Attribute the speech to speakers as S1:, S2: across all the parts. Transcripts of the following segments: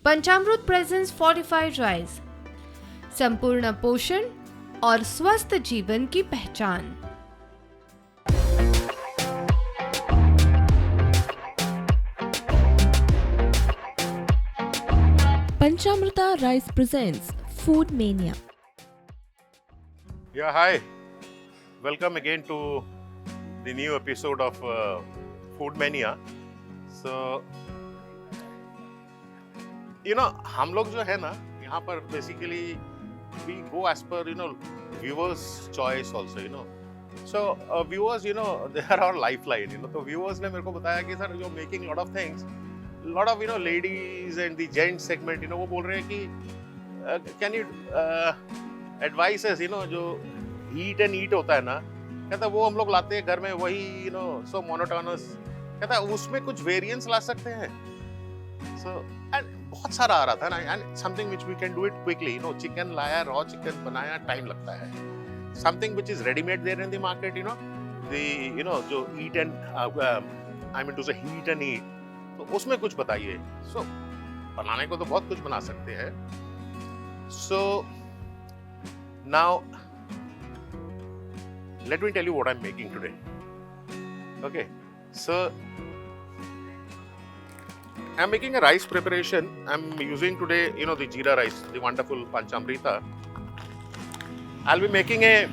S1: पंचामृत presence fortified rice, संपूर्ण पोषण और स्वस्थ जीवन की पहचान।
S2: Panchamrita Rice presents Food Mania.
S3: Yeah, hi. Welcome again to the new episode of Food Mania. So, हम लोग जो है ना यहाँ पर basically we go as per viewers' choice also. So viewers they are our lifeline. तो viewers ने मेरे को बताया कि sir you're making lot of things. Lot of ladies and the gents segment वो बोल रहे हैं कि can you advise us जो heat and eat होता है ना, कहता वो हम लोग लाते हैं घर में, वही so monotonous, कहता उसमें कुछ variance ला सकते हैं. So and बहुत सारा आ रहा था ना, and something which we can do it quickly. Chicken लाया, raw chicken बनाया, time लगता है. Something which is ready made there in the market, the जो eat and I mean to say heat and eat, तो उसमें कुछ बताइए. So बनाने को तो बहुत कुछ बना सकते हैं. So now let me tell you what I'm making today. Okay, so I'm making a rice preparation. I'm using today the jeera rice, the wonderful Panchamrita. I'll be making a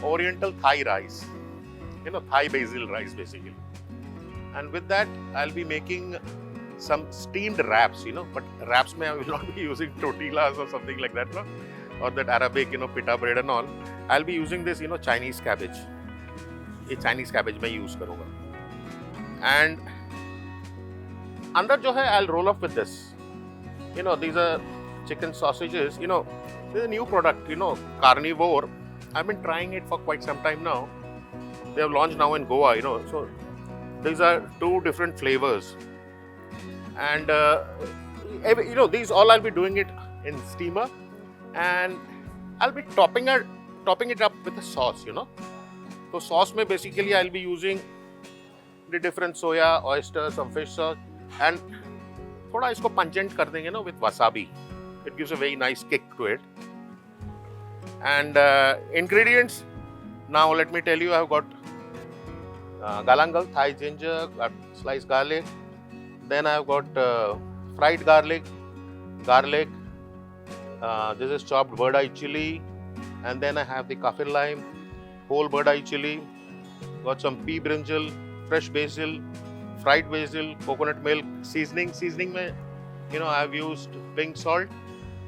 S3: oriental Thai rice, Thai basil rice basically. And with that, I'll be making some steamed wraps, but wraps I will not be using tortillas or something like that, or that Arabic, pita bread and all. I'll be using this, Chinese cabbage. ये Chinese cabbage मैं use करूँगा. And अंदर जो है, I'll roll off with this. These are chicken sausages. This is a new product, Carnivore. I've been trying it for quite some time now. They have launched now in Goa, so these are two different flavors. And, these all I'll be doing it in steamer. And I'll be topping it up with a sauce, So sauce में basically I'll be using the different soya, oyster, some fish sauce. And थोड़ा इसको pungent कर देंगे with wasabi. It gives a very nice kick to it. And ingredients, now let me tell you, I've got galangal, Thai ginger, got sliced garlic. Then I've got fried garlic. This is chopped bird eye chili. And then I have the kaffir lime, whole bird eye chili. Got some pea brinjal, fresh basil, fried basil, coconut milk, seasoning. Seasoning mein, I've used pink salt.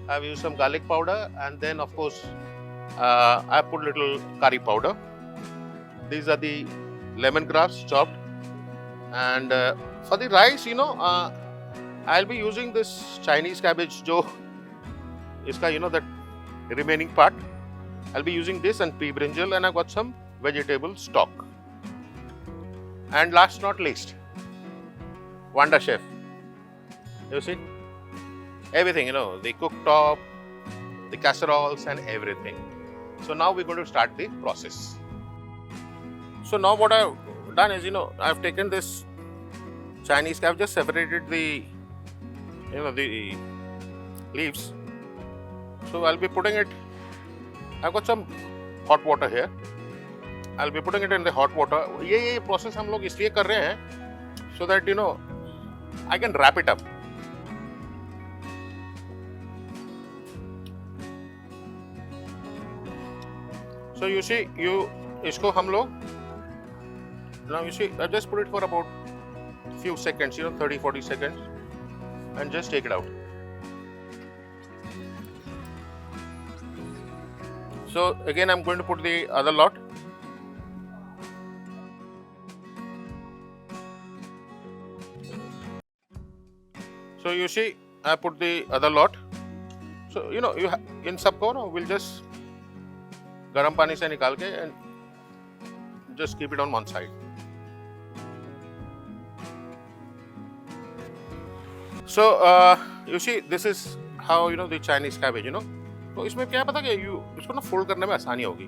S3: I've used some garlic powder, and then of course I put little curry powder. These are the lemongrass chopped. And for the rice, I'll be using this Chinese cabbage, jo iska, that remaining part. I'll be using this and pea brinjal, and I've got some vegetable stock. And last not least, Wanda Chef. You see? Everything, the cooktop, the casseroles and everything. So now we're going to start the process. So now what I've done is, I've taken this Chinese, I've just separated the, the leaves. So I'll be putting it, I've got some hot water here. I'll be putting it in the hot water. ये process हम लोग इसलिए कर रहे हैं, so that, I can wrap it up. So you see, इसको हम लोग, now you see, I just put it for about few seconds, 30-40 seconds, and just take it out. So again, I'm going to put the other lot. So you see, I put the other lot. So in सबको we'll just गर्म पानी से निकाल के and just keep it on one side. So you see, this is how the Chinese cabbage, तो इसमें क्या पता क्या इसको ना फोल्ड करने में आसानी होगी.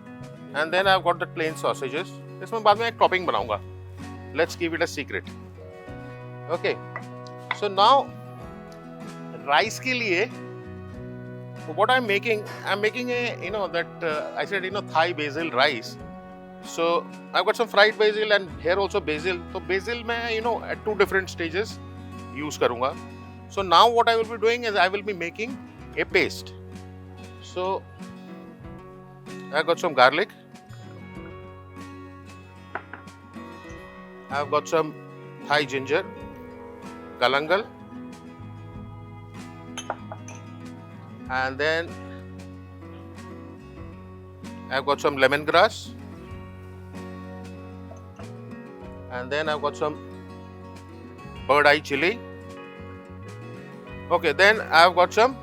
S3: And then I've got the plain sausages. इसमें बाद में एक टॉपिंग बनाऊंगा. Let's keep it a secret. Okay. So now rice के लिए what I'm making a that I said Thai basil rice. So I've got some fried basil and here also basil. So basil मैं at two different stages use करूँगा. So now what I will be doing is I will be making a paste. So I've got some garlic. I've got some Thai ginger, galangal, and then I've got some lemongrass, and then I've got some bird eye chili. Okay, then I've got some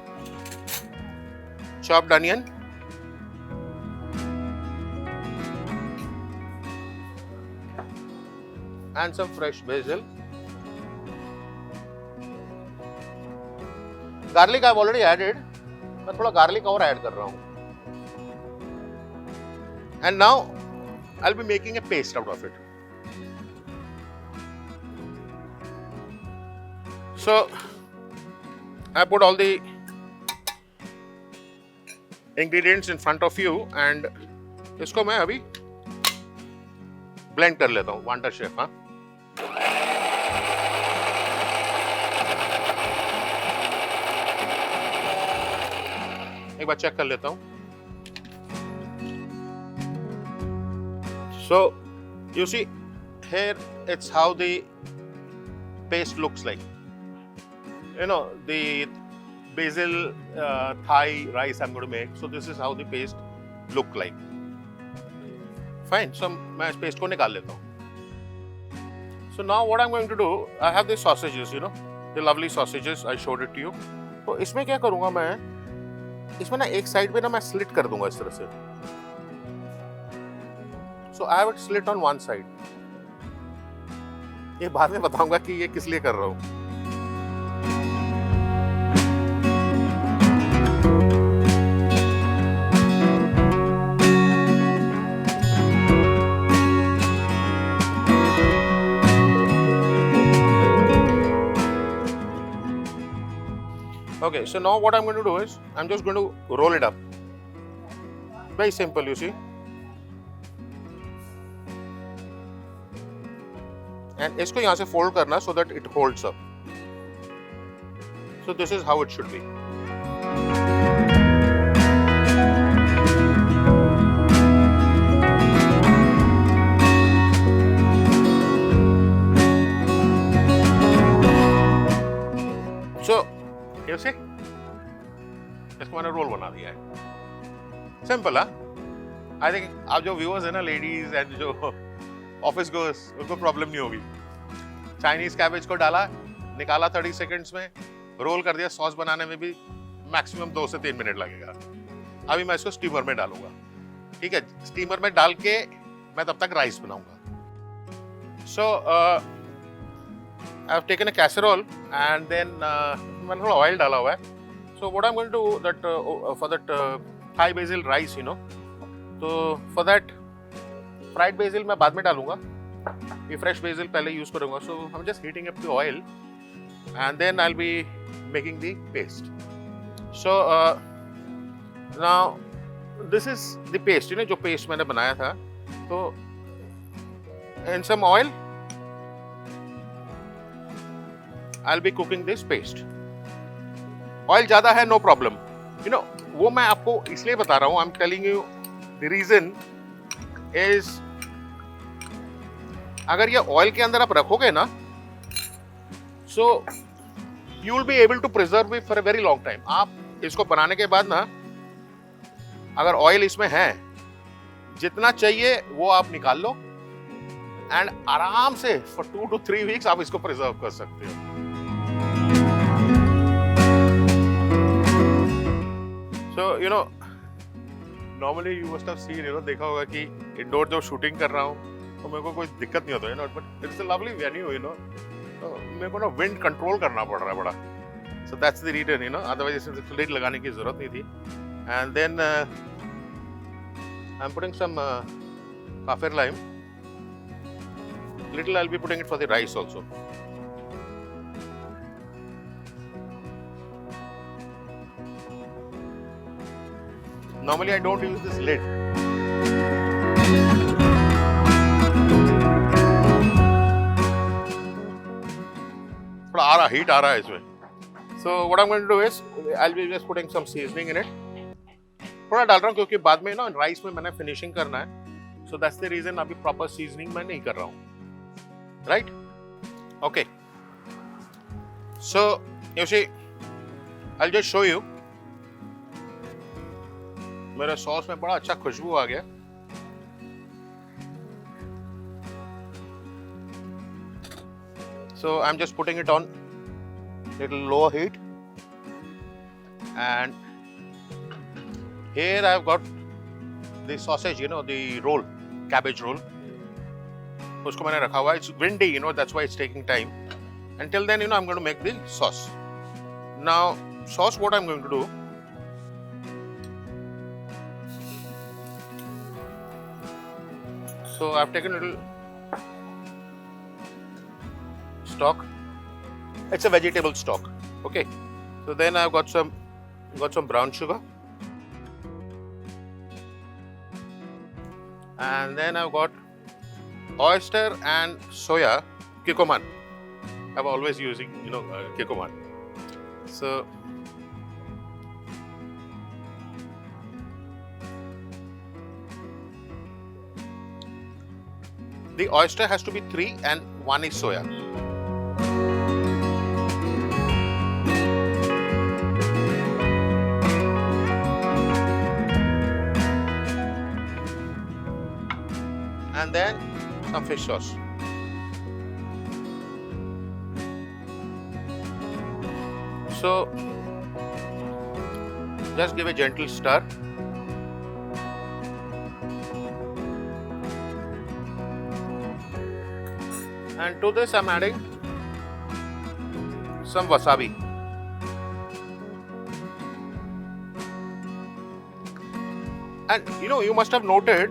S3: chopped onion, and some fresh basil. Garlic I've already added. मैं थोड़ा garlic और add कर रहा हूँ. And now I'll be making a paste out of it. So I put all the ingredients in front of you and इसको मैं अभी blend कर लेता हूँ. Wonder Chef, हाँ. एक बार चेक कर लेता हूँ. So you see here it's how the paste looks like. The basil Thai rice I'm going to make. So this is how the paste look like. Fine. So मैं इस paste को निकाल लेता हूँ. So now what I'm going to do, I have these sausages, the lovely sausages. I showed it to you. तो इसमें क्या करूँगा मैं? इसमें ना एक साइड पे ना मैं स्लिट कर दूंगा इस तरह से. So I have it slit on one side. ये बाद में बताऊंगा कि ये किस लिए कर रहा हूँ. Okay, so now what I'm going to do is I'm just going to roll it up. Very simple, you see. And इसको यहाँ से fold करना so that it holds up. So this is how it should be. So you see, इसको मैंने role बना दिया है. Simple, हाँ. आई थिंक आप जो व्यूअर्स है ना, लेडीज एंड जो ऑफिस गोर्स, उनको प्रॉब्लम नहीं होगी. चाइनीज कैबेज को डाला, निकाला 30 सेकंड्स में, रोल कर दिया. सॉस बनाने में भी मैक्सिमम 2 से 3 मिनट लगेगा. अभी मैं इसको स्टीमर में डालूंगा. ठीक है, स्टीमर में डाल के मैं तब तक राइस बनाऊंगा. So I have taken a casserole and then मैंने थोड़ा ऑयल डाला हुआ है. So what I am going to do that for that Thai basil rice, तो फॉर दैट फ्राइड बेसिल मैं बाद में डालूंगा. ये फ्रेश बेसिल पहले यूज करूंगा. So I am just heating up the oil and then I will be making the paste. So now this is the paste, जो paste मैंने बनाया था. तो in some oil I'll be cooking this paste. Oil ज्यादा है, no problem. वो मैं आपको इसलिए बता रहा हूं. I'm telling you the reason is अगर ये ऑयल के अंदर आप रखोगे ना, so you will be able to preserve it for a very long time. आप इसको बनाने के बाद ना, अगर ऑयल इसमें है, जितना चाहिए वो आप निकाल लो एंड आराम से for 2 to 3 weeks आप इसको प्रिजर्व कर सकते हो. So normally you must have seen, देखा होगा कि इंडोर जब शूटिंग कर रहा हूँ तो मेरे को कोई दिक्कत नहीं होता, but it's a lovely venue, तो मेरे को ना विंड कंट्रोल करना पड़ रहा है बड़ा. So that's the reason, otherwise इसमें फ्लिट लगाने की जरूरत नहीं थी. And then I am putting some kaffir lime. Little I will be putting it for the rice also. Normally I don't use this lid. थोड़ा आ रहा हीट आ रहा है इसमें. So what I'm going to do is I'll be just putting some seasoning in it. थोड़ा डाल रहा हूँ क्योंकि बाद में ना राइस में मैंने फिनिशिंग करना है. So that's the reason अभी प्रॉपर सीजनिंग मैं नहीं कर रहा हूँ. Right? Okay. So you see, I'll just show you. मेरे सॉस में बड़ा अच्छा खुशबू आ गया. So I'm just putting it on little lower heat, and here I've got the sausage, the roll, cabbage roll. उसको मैंने रखा हुआ है. It's windy, that's why it's taking time. Until then, I'm going to make the sauce. Now, sauce, what I'm going to do, so I've taken a little stock. It's a vegetable stock. Okay. So then I've got some brown sugar, and then I've got oyster and soya, Kikkoman. I'm always using Kikkoman. So the oyster has to be 3 and 1 is soya. And then some fish sauce. So just give a gentle stir. And to this I'm adding some wasabi. And you must have noted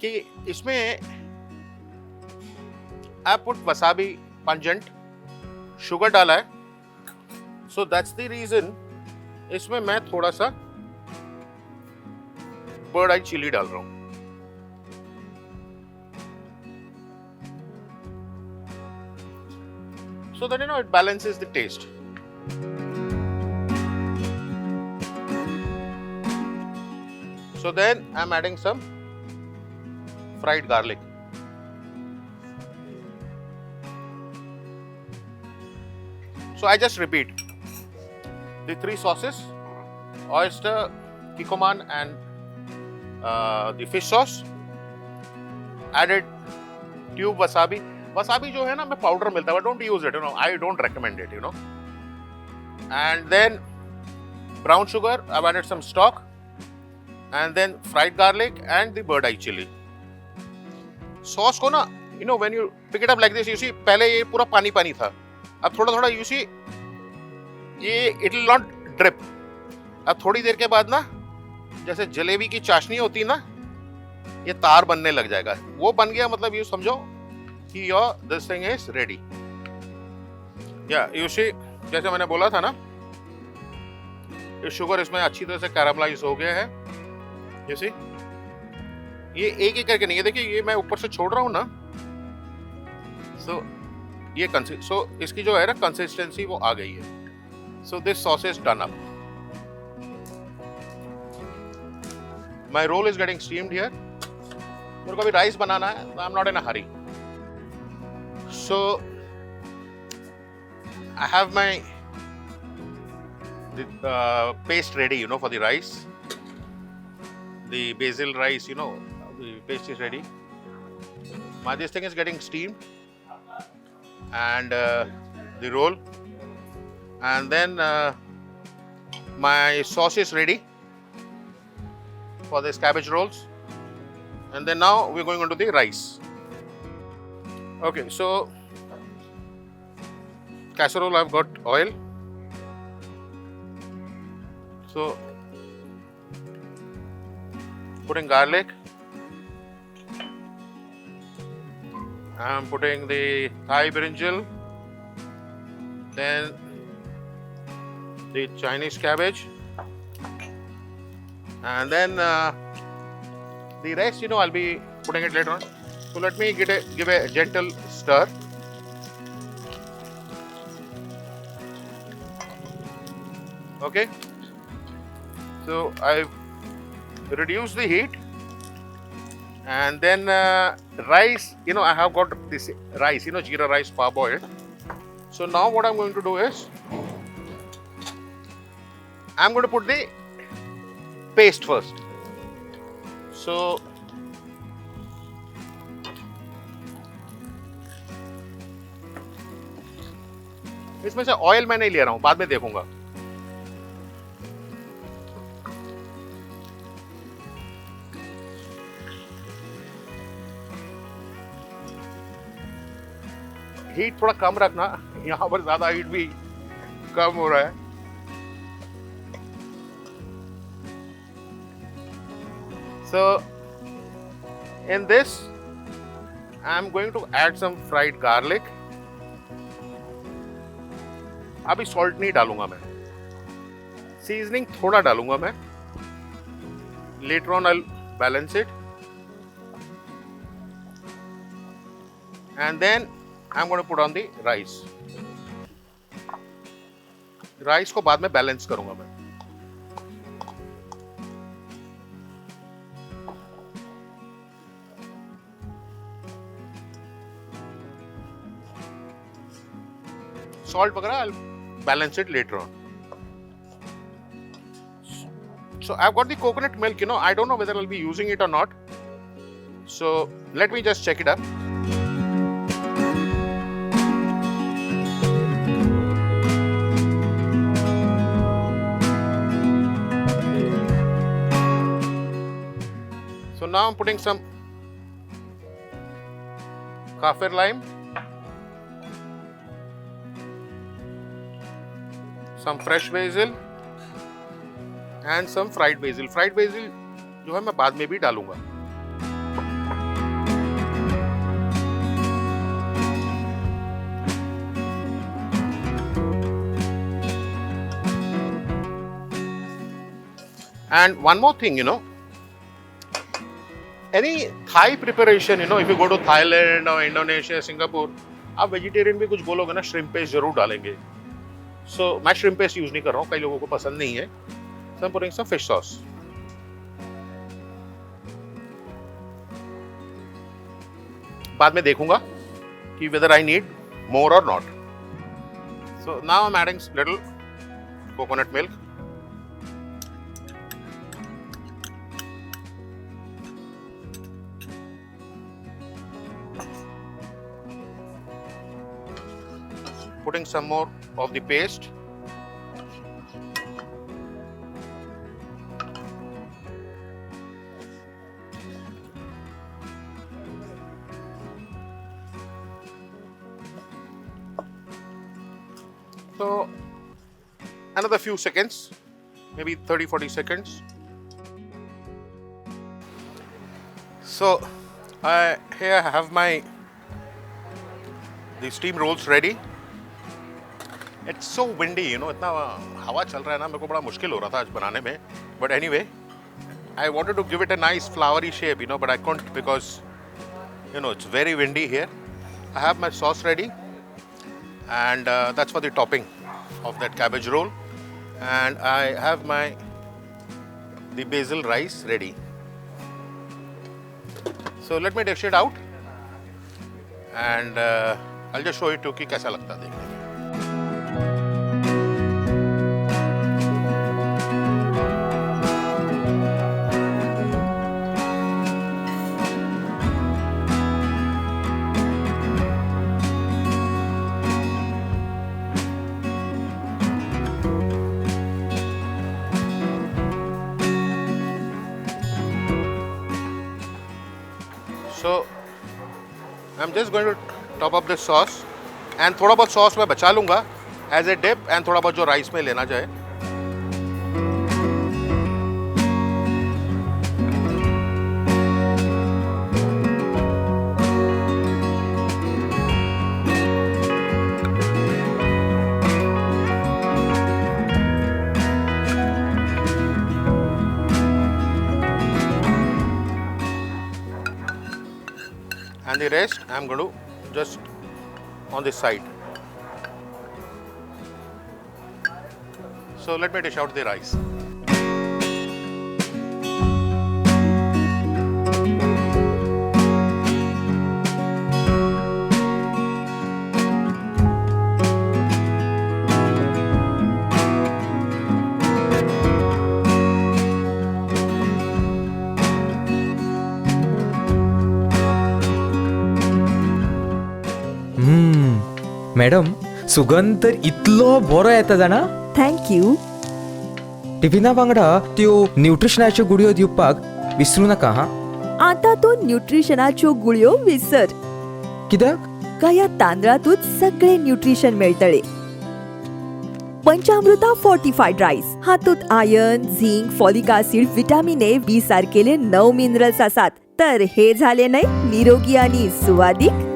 S3: कि इसमें I put wasabi pungent, sugar डाला है. So that's the reason इसमें मैं थोड़ा सा bird eye chili डाल रहा हूँ. So that it balances the taste. So then I'm adding some fried garlic. So I just repeat the 3 sauces: oyster, Kikkoman, and the fish sauce. Added tube wasabi. Wasabi जो है ना, मैं powder मिलता है, but don't use it. I don't recommend it. And then brown sugar. I've added some stock, and then fried garlic and the bird eye chili. Sauce को ना when you pick it up like this, you see पहले ये पूरा पानी पानी था. अब थोड़ा थोड़ा you see ये it will not drip. अब थोड़ी देर के बाद ना जैसे जलेबी की चाशनी होती है ना, ये तार बनने लग जाएगा. वो बन गया मतलब ये समझो कि your this thing is ready. Yeah, you see जैसे मैंने बोला था ना, ये शुगर इसमें अच्छी तरह से कैरामलाइज हो गया है. You see ये एक एक करके नहीं है. देखिए ये मैं ऊपर से छोड़ रहा हूँ ना. सो ये इसकी जो है ना कंसिस्टेंसी वो आ गई है. So this sauce is done up. My roll is getting steamed here. मेरे को अभी राइस बनाना है. I am not in a hurry. So I have my paste ready, for the rice. The basil rice, the paste is ready. This thing is getting steamed, and the roll, and then my sauce is ready for these cabbage rolls, and then now we're going on to the rice. Okay, so casserole, I've got oil. So putting garlic, I'm putting the Thai brinjal, then the Chinese cabbage, and then the rest, I'll be putting it later on. So let me give a gentle stir. Okay. So I've reduced the heat, and then rice. I have got this rice. Jeera rice parboiled. So now what I'm going to do is I'm going to put the paste first. So इसमें से oil मैं नहीं ले रहा हूं, बाद में देखूंगा. हीट थोड़ा कम रखना, यहां पर ज्यादा हीट भी कम हो रहा है. So in this I'm going to add some fried garlic. अभी सॉल्ट नहीं डालूंगा मैं, सीजनिंग थोड़ा डालूंगा मैं. Later on I'll balance it, and then I'm going to put on the rice. Rice को बाद में बैलेंस करूंगा मैं. Salt वगैरह I'll balance it later on. So I've got the coconut milk. I don't know whether I'll be using it or not. So let me just check it up. So now I'm putting some kaffir lime, some fresh basil and some fried basil. Fried basil जो है मैं बाद में भी डालूंगा. And one more thing, any Thai preparation, if you go to Thailand or Indonesia, Singapore, आप vegetarian भी कुछ बोलोगे ना, श्रिम्प पेस्ट जरूर डालेंगे. So मैं श्रिम्प पेस्ट यूज नहीं कर रहा हूँ, कई लोगों को पसंद नहीं है. So I'm putting some fish sauce. बाद में देखूंगा कि whether I need more or not. So now I'm adding little coconut milk. Putting some more of the paste. So another few seconds, maybe 30-40 seconds. So here I have the steam rolls ready. It's so windy, इतना हवा चल रहा है ना, मेरे को बड़ा मुश्किल हो रहा था आज बनाने में. But anyway, I wanted to give it a nice flowery shape, but I couldn't because, it's very windy here. I have my sauce ready, and that's for the topping of that cabbage roll. And I have the basil rice ready. So let me dish it out, and I'll just show it to you कि कैसा लगता है देखने में. So I'm just going to top up this sauce, and थोड़ा बहुत sauce मैं बचा लूँगा as a dip, and थोड़ा बहुत जो राइस में लेना जाए. and the rest I'm going to just on this side. So let me dish out the rice.
S4: Madam सुगंध तर इतलो बरो येता जाणा.
S5: थँक्यू.
S4: टिफिना वांगडा त्यो न्यूट्रिशनाच्यो गुडयो दिवपाक विसरू नका हा.
S5: आता तो न्यूट्रिशनाच्यो गुळयो विसर.
S4: कित्याक?
S5: का या तांदळातूच सगळे न्यूट्रिशन मेळटले. पंचामृता फोर्टिफाईड राईस हातूंत iron, zinc, folic acid, vitamin A, B सारकेले 9 मिनरल्स आसात. तर हे झाले नाही निरोगी आणि सुवादीक.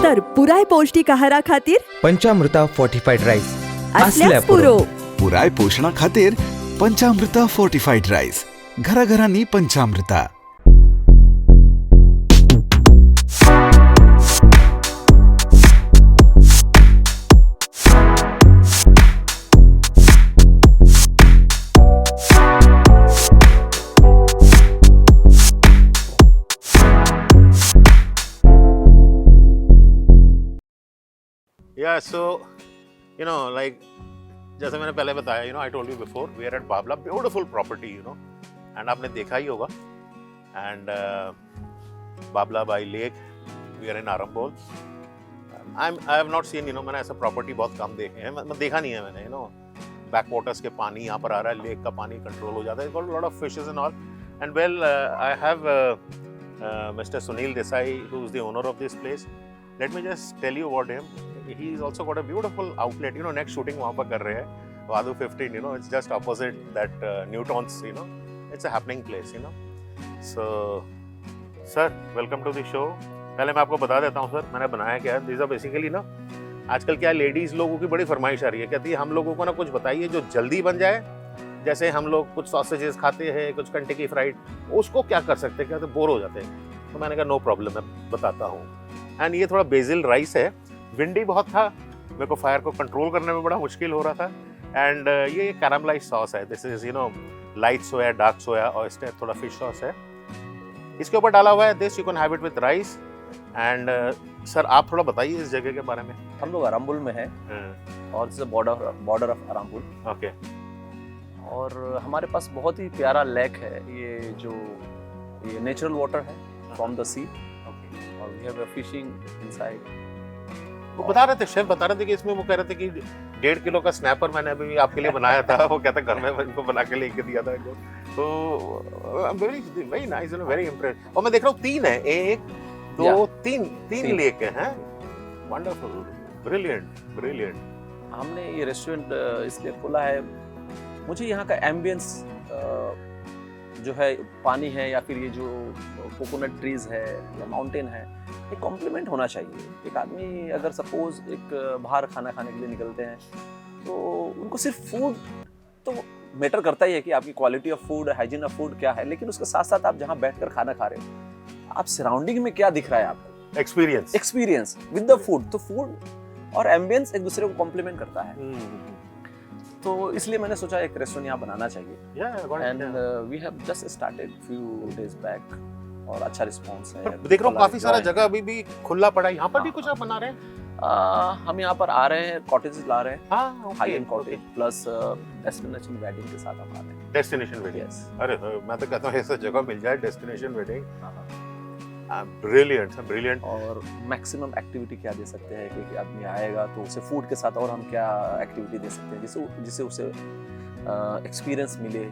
S5: तर पुराय पौष्टिक आहारा खातीर
S4: पंचामृता फोर्टिफाईड राईस
S5: असल्यास पुरो.
S6: पुराय पोषणा खातीर पंचामृता फोर्टिफाईड राईस. घराघरांनी पंचामृता.
S3: Yeah, so you know, like जैसे मैंने पहले बताया, you know, I told you before, we are at Babla, beautiful property, you know, and आपने देखा ही होगा. And Babla by lake, we are in Arambol. I have not seen, you know, मैंने ऐसा property बहुत कम देखे हैं. मैं देखा नहीं है मैंने, you know, backwaters के पानी यहाँ पर आ रहा है, lake का पानी control हो जाता है. It's got a lot of fishes and all. And well, I have Mr. Sunil Desai, who is the owner of this place. Let me just tell you about him. He's also got a beautiful outlet. You know, next shooting वहाँ पर कर रहे हैं. Vadu 15. You know, it's just opposite that Newtons. You know, it's a happening place. You know. So, sir, welcome to the show. पहले मैं आपको बता देता हूँ सर, मैंने बनाया क्या है. These are basically ना, आजकल क्या लेडीज लोगों की बड़ी फरमाइश आ रही है. कहती है हम लोगों को ना कुछ बताइए जो जल्दी बन जाए. जैसे हम लोग कुछ सॉसेजेस खाते हैं, कुछ कंटेकी फ्राइड, उसको क्या कर सकते हैं, क्या बोर हो जाते हैं. तो मैंने कहा नो प्रॉब्लम, मैं बताता हूँ. एंड ये थोड़ा बेसिल राइस है. विंडी बहुत था, मेरे को फायर को कंट्रोल करने में बड़ा मुश्किल हो रहा था. एंड ये कैरामलाइज्ड सॉस है. This is, you know, light soya, dark soya, oyster, थोड़ा फिश सॉस है. इसके ऊपर डाला हुआ है. This you can have it with rice. And sir आप थोड़ा बताइए इस जगह के बारे में.
S7: हम लोग अराम्बुल में हैं और this is border of Arambol.
S3: Okay.
S7: और हमारे पास बहुत ही प्यारा लेक है. ये नेचुरल वाटर है फ्रॉम द सी. और वी हैव फिशिंग इनसाइड.
S3: वो बता रहे थे, शेफ बता रहे थे कि इसमें वो कह रहे थे कि 1.5 किलो का स्नैपर मैंने अभी आपके लिए बनाया था. वो कहता घर में इनको बना के लेके दिया था इनको. तो वेरी नाइस, वेरी इम्प्रेस. और मैं देख रहा हूँ 3 है, 1 2 3 लेक हैं. Wonderful, brilliant.
S7: हमने ये रेस्टोरेंट इसलिए खोला है, मुझे यहाँ का एम्बियंस जो है, पानी है या फिर ये जो कोकोनट ट्रीज है या माउंटेन है, ये कॉम्प्लीमेंट होना चाहिए. एक आदमी अगर सपोज एक बाहर खाना खाने के लिए निकलते हैं तो उनको सिर्फ फूड तो मैटर करता ही है कि आपकी quality of food, hygiene of food क्या है, लेकिन उसके साथ साथ आप जहाँ बैठकर खाना खा रहे हो, आप सराउंडिंग में क्या दिख रहा है आपको, एक्सपीरियंस विद द फूड. तो फूड और एम्बियंस एक दूसरे को कॉम्प्लीमेंट करता है. तो इसलिए मैंने सोचा एक रेस्टोरेंट यहाँ बनाना चाहिए. And we have just started few days back और अच्छा रिस्पांस है.
S3: देख रहा हूँ काफी सारा जगह अभी भी खुला पड़ा है. यहाँ पर भी कुछ आप बना रहे हैं?
S7: हम यहाँ पर आ रहे हैं, कॉटेजेस ला रहे हैं, high and cottage plus destination wedding के साथ हम आ रहे हैं.
S3: Destination wedding. अरे मैं तो कहता हूँ ऐसा जगह मिल जाए, डेस्टिनेशन वेडिंग. ब्रिलियंट.
S7: और मैक्सिमम एक्टिविटी क्या दे सकते हैं कि आदमी आएगा तो उसे फूड के साथ और हम क्या एक्टिविटी दे सकते हैं जिससे उसे एक्सपीरियंस मिले.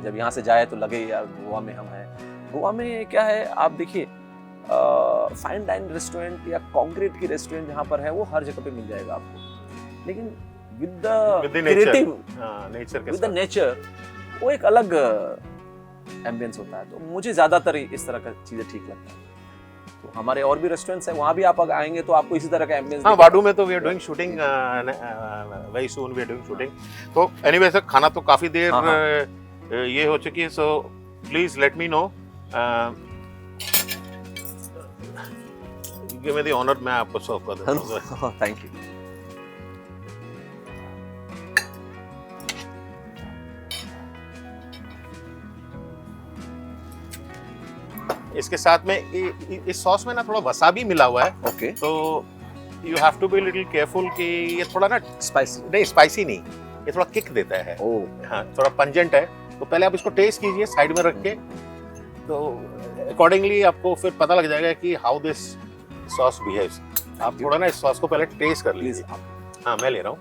S7: जब यहाँ से जाए तो लगे यार गोवा में हम हैं. गोवा में क्या है, आप देखिए फाइन डाइन रेस्टोरेंट या कॉन्क्रीट की रेस्टोरेंट जहाँ पर है वो हर जगह पे मिल जाएगा आपको, लेकिन with the creative nature, with the nature, वो एक अलग एम्बियंस होता है. तो मुझे ज्यादातर इस तरह का चीजें ठीक लगता है. तो हमारे और भी रेस्टोरेंट्स हैं, वहाँ भी आप आएंगे तो आपको इसी तरह का एम्बियंस.
S3: हाँ, वाडू में तो we are doing shooting, very soon we are doing shooting. तो एनीवे सर, खाना तो काफी देर ये हो चुकी है. So please let me know give me the honour, मैं आपको सर्व कर देता हूँ।
S7: Thank you.
S3: इसके साथ में इस सॉस में ना थोड़ा वसाबी मिला हुआ है,
S7: ओके,
S3: तो you have to be little careful कि ये थोड़ा ना
S7: स्पाइसी।
S3: नहीं, स्पाइसी नहीं, ये थोड़ा किक देता है। हाँ, थोड़ा पंजेंट है, तो पहले आप इसको टेस्ट कीजिए साइड में रख के, तो अकॉर्डिंगली आपको फिर पता लग जाएगा कि हाउ दिस सॉस बिहेव्स। आप थोड़ा ना इस सॉस को पहले टेस्ट कर लीजिए। हाँ, मैं ले रहा हूँ,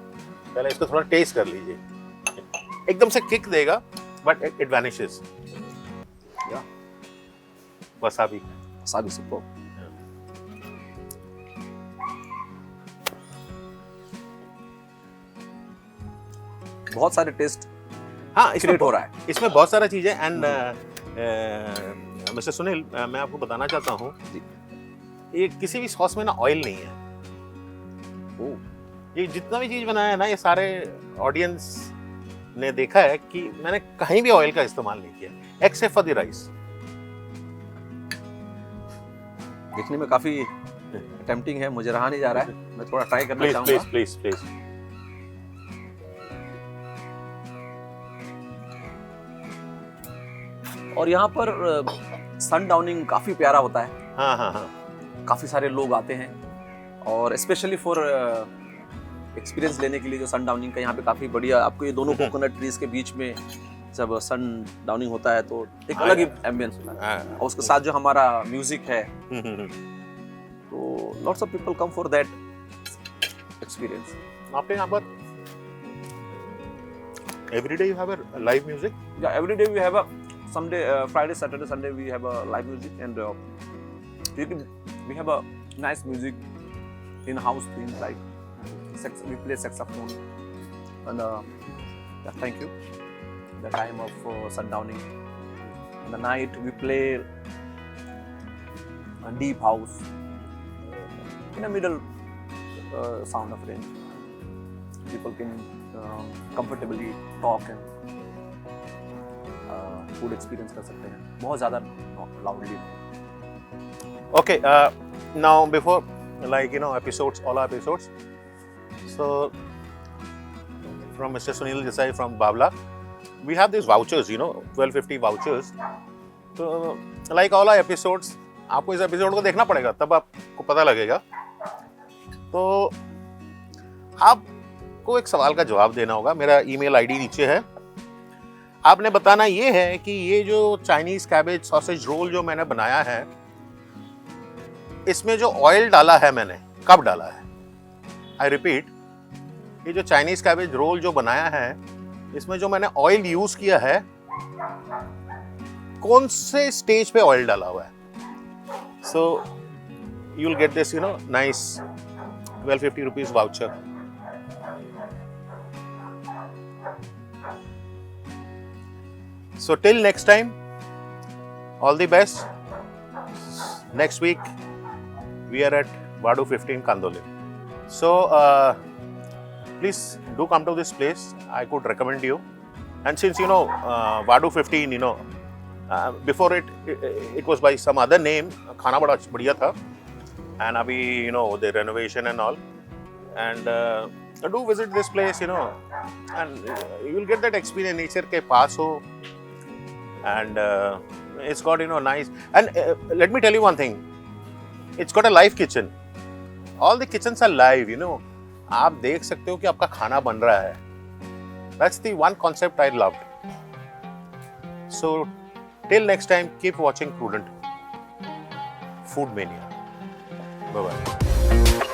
S3: पहले इसको थोड़ा टेस्ट कर लीजिए। एकदम से किक देगा but it vanishes. Wasabi
S7: wasabi super. बहुत सारे टेस्ट
S3: हाँ इसमें
S7: क्रिएट हो रहा है।
S3: इसमें बहुत सारा चीजें। एंड मिस्टर सुनील, मैं आपको बताना चाहता हूँ, ये किसी भी सॉस में ना ऑयल नहीं है। ये जितना भी चीज बनाया है ना, ये सारे ऑडियंस ने देखा है कि मैंने कहीं भी ऑयल का इस्तेमाल नहीं किया एक्सेप्ट फॉर द राइस।
S7: देखने में काफी टेम्पटिंग है, मुझे रहा नहीं जा रहा है, मैं थोड़ा ट्राई करना
S3: प्लीज
S7: चाहूंगा।
S3: Please please please.
S7: और यहाँ पर सन डाउनिंग काफी प्यारा होता है।
S3: हाँ हाँ हाँ,
S7: काफी सारे लोग आते हैं और स्पेशली फॉर एक्सपीरियंस लेने के लिए जो सन डाउनिंग का यहाँ पे काफी बढ़िया, आपको ये दोनों कोकोनट ट्रीज के बीच में जब सन डाउनिंग होता है तो एक अलग ही एम्बियंस होता है। और उसके साथ जो हमारा म्यूजिक है, तो lots of people come for that experience.
S3: आपके यहाँ पर every day you have a live music?
S7: Yeah, every day we have a Sunday, Friday, Saturday, Sunday we have a live music, and we have a nice music in-house things like we play saxophone, and thank you. The time of sundowning, in the night we play a deep house in the middle sound of range. People can comfortably talk and food experience कर सकते हैं, बहुत ज़्यादा loudly.
S3: Okay, now before, like, you know, episodes, all our episodes, so from Mr. Sunil Desai from Bavla, we have these vouchers, you know, 1250 vouchers. So like all our episodes, आपको इस episode को देखना पड़ेगा, तब आपको पता लगेगा। तो आपको एक सवाल का जवाब देना होगा। मेरा ईमेल आईडी नीचे है। आपने बताना ये है कि ये जो चाइनीज कैबेज सॉसेज रोल जो मैंने बनाया है, इसमें जो ऑयल डाला है मैंने, कब डाला है? आई रिपीट, ये जो चाइनीज कैबेज रोल जो बनाया है, इसमें जो मैंने ऑयल यूज किया है, कौन से स्टेज पे ऑयल डाला हुआ है? So you will get this, you know, nice 1250 rupees voucher. So till next time, all the best. Next week, we are at Vadu 15 Kandole. So please do come to this place. I could recommend you. And since you know Vadu 15, you know, before it was by some other name. खाना बड़ा बढ़िया था. And अभी you know the renovation and all. And do visit this place, you know, and you will get that experience. Nature के पास हो. And it's got, you know, nice, and let me tell you one thing, it's got a live kitchen. All the kitchens are live, you know. आप देख सकते हो कि आपका खाना बन रहा है. That's the one concept I loved. So till next time, keep watching Prudent Food Mania. Bye bye.